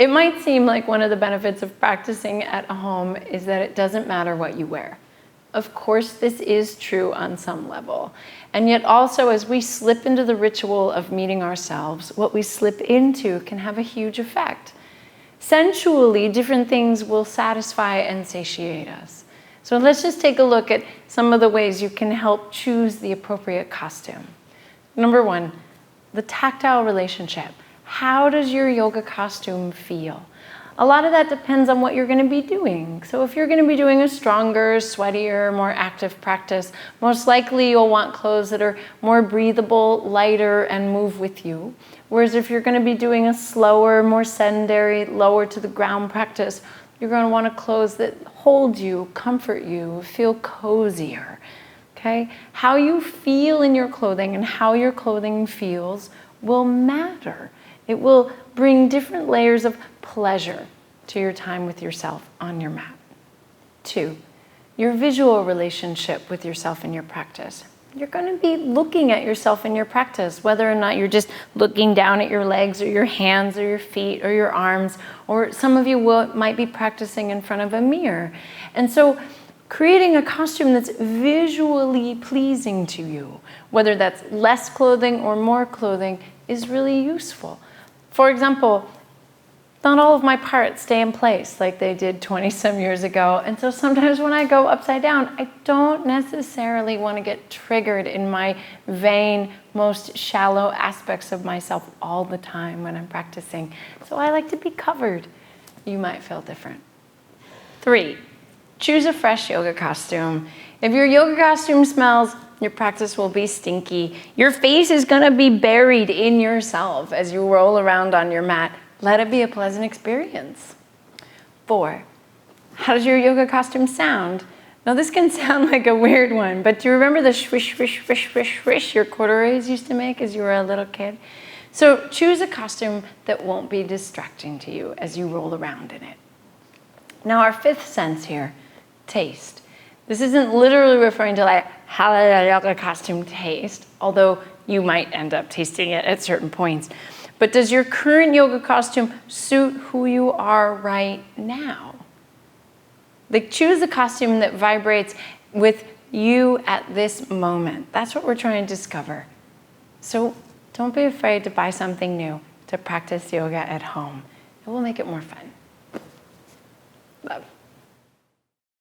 It might seem like one of the benefits of practicing at home is that it doesn't matter what you wear. Of course, this is true on some level. And yet also, as we slip into the ritual of meeting ourselves, what we slip into can have a huge effect. Sensually, different things will satisfy and satiate us. So let's just take a look at some of the ways you can help choose the appropriate costume. Number one, the tactile relationship. How does your yoga costume feel? A lot of that depends on what you're going to be doing. So if you're going to be doing a stronger, sweatier, more active practice, most likely you'll want clothes that are more breathable, lighter, and move with you. Whereas if you're going to be doing a slower, more sedentary, lower to the ground practice, you're going to want clothes that hold you, comfort you, feel cozier. Okay? How you feel in your clothing and how your clothing feels will matter. It will bring different layers of pleasure to your time with yourself on your mat. 2, your visual relationship with yourself in your practice. You're going to be looking at yourself in your practice, whether or not you're just looking down at your legs or your hands or your feet or your arms, or some of you might be practicing in front of a mirror. And so creating a costume that's visually pleasing to you, whether that's less clothing or more clothing, is really useful. For example, not all of my parts stay in place like they did 20-some years ago. And so sometimes when I go upside down, I don't necessarily want to get triggered in my vain, most shallow aspects of myself all the time when I'm practicing. So I like to be covered. You might feel different. 3, choose a fresh yoga costume. If your yoga costume smells, your practice will be stinky. Your face is going to be buried in yourself as you roll around on your mat. Let it be a pleasant experience. 4, how does your yoga costume sound? Now this can sound like a weird one, but do you remember the swish, swish, swish, swish, swish your corduroys used to make as you were a little kid? So choose a costume that won't be distracting to you as you roll around in it. Now our 5th sense here, taste. This isn't literally referring to like how does a yoga costume taste, although you might end up tasting it at certain points. But does your current yoga costume suit who you are right now? Like, choose a costume that vibrates with you at this moment. That's what we're trying to discover. So don't be afraid to buy something new to practice yoga at home. It will make it more fun. Love.